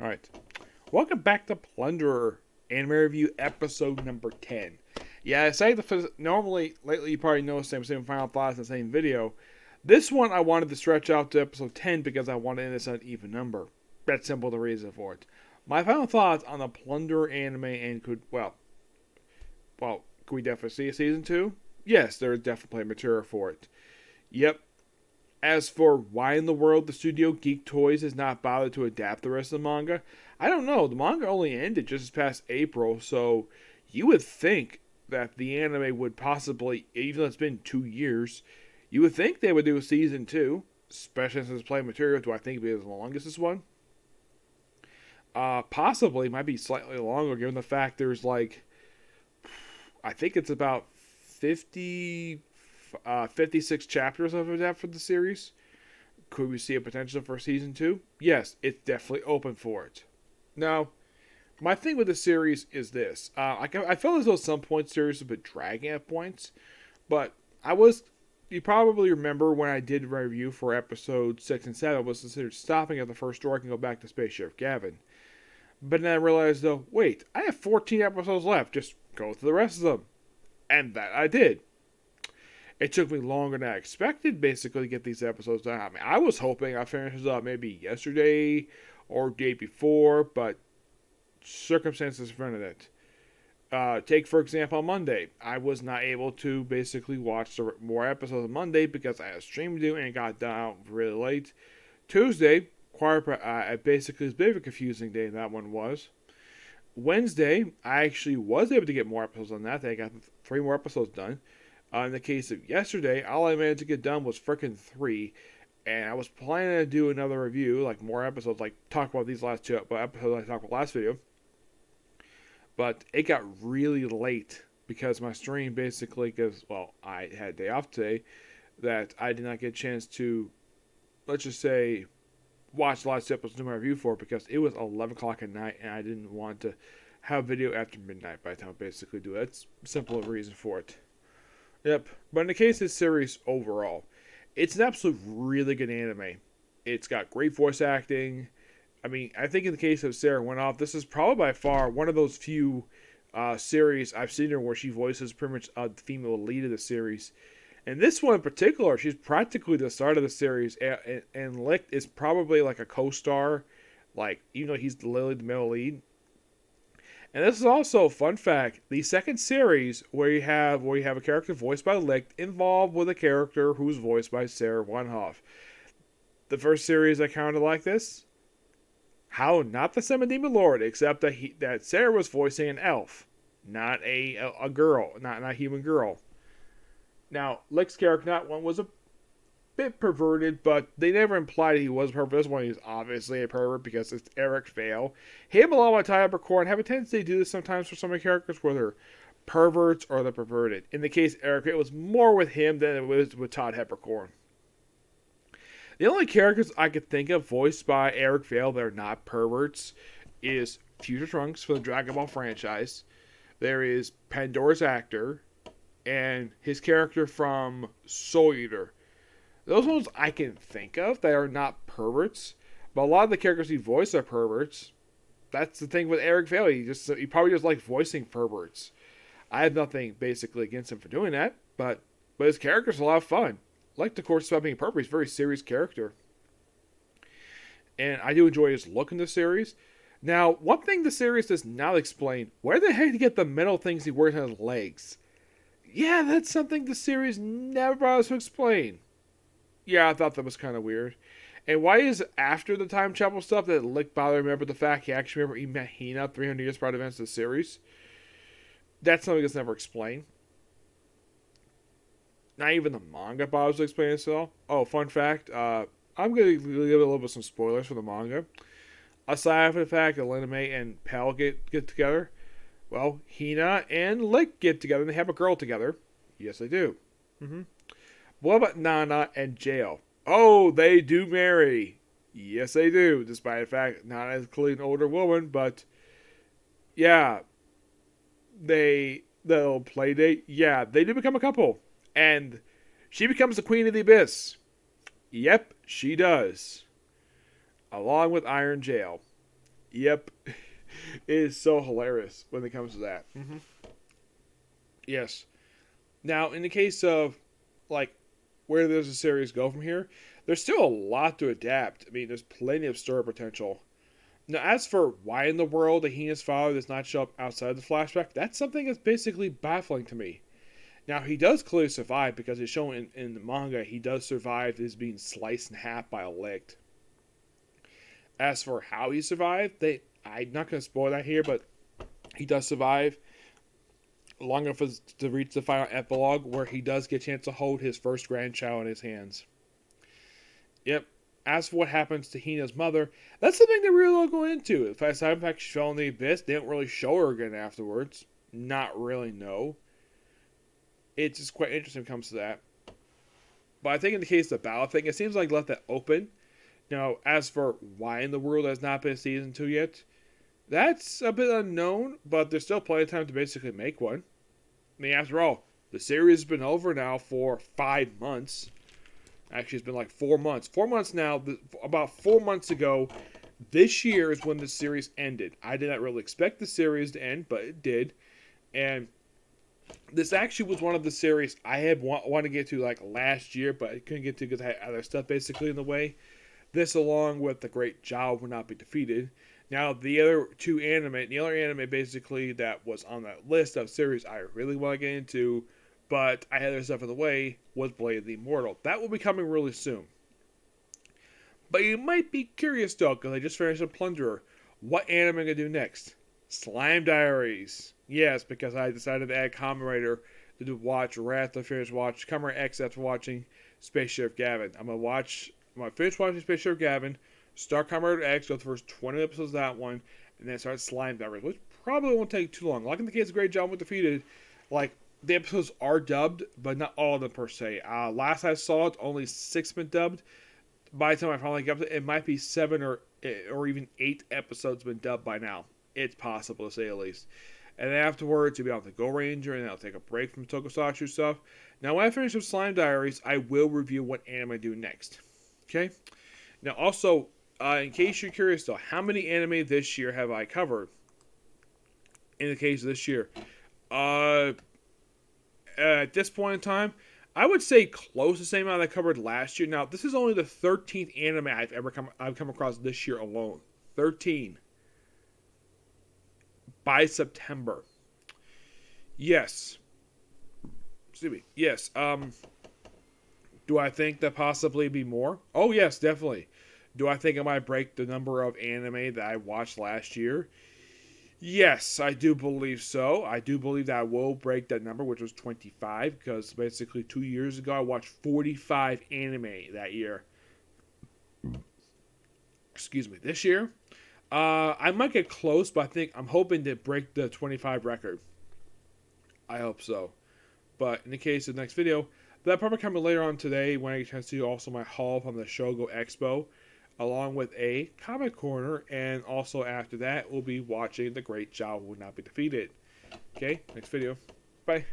Alright. Welcome back to Plunder, anime review episode number 10. Yeah, I say normally, lately you probably noticed I'm saying final thoughts in the same video. This one I wanted to stretch out to episode 10 because I wanted to end this on an even number. That's simple the reason for it. My final thoughts on the Plunder anime and could we definitely see a season 2? Yes, there is definitely material for it. Yep. As for why in the world the studio Geek Toys has not bothered to adapt the rest of the manga, I don't know. The manga only ended just this past April, so you would think that the anime would possibly, even though it's been 2 years, you would think they would do a season 2, especially since it's play material. Do I think it'd be as long as this one? Possibly, might be slightly longer given the fact there's I think it's about 56 chapters of it for the series. Could we see a potential for season 2? Yes, it's definitely open for it. Now, my thing with the series is this. I felt as though some points the series was a bit dragging at points, but you probably remember when I did a review for episode 6 and 7, I was considered stopping at the first story and go back to Space Sheriff Gavin. But then I realized though, wait, I have 14 episodes left, just go through the rest of them. And that I did. It took me longer than I expected, basically, to get these episodes done. I mean, I was hoping I finished this up maybe yesterday or day before, but circumstances prevented it. Take, for example, Monday. I was not able to basically watch more episodes on Monday because I had a stream to do and it got done out really late. Tuesday, basically, was a bit of a confusing day, that one was. Wednesday, I actually was able to get more episodes on that. I got 3 more episodes done. In the case of yesterday, all I managed to get done was frickin' 3. And I was planning to do another review, like more episodes, like talk about these last 2 episodes I talked about last video. But it got really late because my stream basically, I had a day off today, that I did not get a chance to, let's just say, watch the last 2 episodes to do my review for because it was 11 o'clock at night and I didn't want to have video after midnight by the time I basically do it. That's a simple reason for it. Yep, but in the case of this series overall, it's an absolute really good anime. It's got great voice acting. I mean, I think in the case of Sarah Winoff, this is probably by far one of those few series I've seen her where she voices pretty much the female lead of the series. And this one in particular, she's practically the start of the series, and Licht is probably like a co-star, even though he's literally the male lead. And this is also, fun fact, the second series where you have a character voiced by Licht involved with a character who's voiced by Sarah Winoff. The first series I counted like this. How not the Seven Demon Lord, except that Sarah was voicing an elf, not a girl, not a human girl. Now, Licht's character, that one was a bit perverted, but they never implied he was a pervert. This one, he's obviously a pervert because it's Eric Vale. Him, along with Ty Abercorn, have a tendency to do this sometimes for some of the characters where they're perverts or they're perverted. In the case of Eric, it was more with him than it was with Todd Peppercorn. The only characters I could think of voiced by Eric Vale that are not perverts is Future Trunks for the Dragon Ball franchise. There is Pandora's Actor and his character from Soul Eater. Those ones I can think of that are not perverts, but a lot of the characters he voiced are perverts. That's the thing with Eric Vale. He probably just likes voicing perverts. I have nothing basically against him for doing that, but his character's a lot of fun. Like, of course, about being pervert, he's a very serious character. And I do enjoy his look in the series. Now, one thing the series does not explain, where the heck did he get the metal things he wears on his legs? Yeah, that's something the series never bothers to explain. Yeah, I thought that was kind of weird. And why is after the time travel stuff that Licht bothered to remember the fact he actually remember he met Hina 300 years prior to events of the series? That's something that's never explained. Not even the manga bothers to explain itself. Oh, fun fact, I'm going to give a little bit of some spoilers for the manga. Aside from the fact that Liname and Pell get together, well, Hina and Licht get together and they have a girl together. Yes, they do. What about Nana and Jail? Oh, they do marry. Yes, they do. Despite the fact Nana is clearly an older woman, but yeah, the little play date. Yeah, they do become a couple, and she becomes the Queen of the Abyss. Yep, she does, along with Iron Jail. Yep. It is so hilarious when it comes to that. Yes. Now, in the case of, like, where does the series go from here? There's still a lot to adapt. I mean, there's plenty of story potential. Now, as for why in the world the heinous father does not show up outside the flashback, that's something that's basically baffling to me. Now, he does clearly survive because it's shown in the manga he does survive as being sliced in half by a leg. As for how he survived, I'm not going to spoil that here, but he does survive long enough to reach the final epilogue where he does get a chance to hold his first grandchild in his hands. Yep. As for what happens to Hina's mother, that's something they really don't go into. The fact she fell in the abyss, they don't really show her again afterwards. Not really, no. It's just quite interesting when it comes to that. But I think in the case of the battle thing, it seems like left that open. Now, as for why in the world has not been season 2 yet, that's a bit unknown, but there's still plenty of time to basically make one. I mean, after all, the series has been over now for 5 months. Actually, it's been like 4 months. 4 months now. About 4 months ago, this year is when the series ended. I did not really expect the series to end, but it did. And this actually was one of the series I had wanted to get to like last year, but I couldn't get to because I had other stuff basically in the way. This, along with The Great Jowl Will Not Be Defeated. Now, the other anime basically that was on that list of series I really want to get into, but I had other stuff in the way, was Blade of the Immortal. That will be coming really soon. But you might be curious though, because I just finished a Plunder. What anime am I going to do next? Slime Diaries. Yes, because I decided to add Kamen Rider to watch right after I finish watch Kamen Rider X after watching Space Sheriff Gavin. I'm going to finish watching Space Sheriff Gavin, start Kamen Rider X, go the first 20 episodes of that one, and then start Slime Diaries, which probably won't take too long. Like in the case of Great Jowl with Defeated, like, the episodes are dubbed, but not all of them per se. Last I saw it, only 6 been dubbed. By the time I finally get up to it, it might be 7 or even 8 episodes been dubbed by now. It's possible to say at least. And then afterwards, you'll be on the Go Ranger, and I'll take a break from Tokusatsu stuff. Now, when I finish with Slime Diaries, I will review what anime I do next. Okay? Now, also, in case you're curious though, how many anime this year have I covered? In the case of this year, at this point in time, I would say close to the same amount I covered last year. Now, this is only the 13th anime I've come across this year alone. 13. By September. Yes. Excuse me. Yes. Do I think that possibly be more? Oh, yes, definitely. Do I think I might break the number of anime that I watched last year? Yes, I do believe so. I do believe that I will break that number, which was 25, because basically 2 years ago I watched 45 anime that year. Excuse me. This year, I might get close, but I'm hoping to break the 25 record. I hope so. But in the case of the next video, that'll probably come later on today when I get a chance to do also my haul from the Shogo Expo, along with a comic corner, and also after that, we'll be watching The Great Jowl Will Not Be Defeated. Okay, next video. Bye.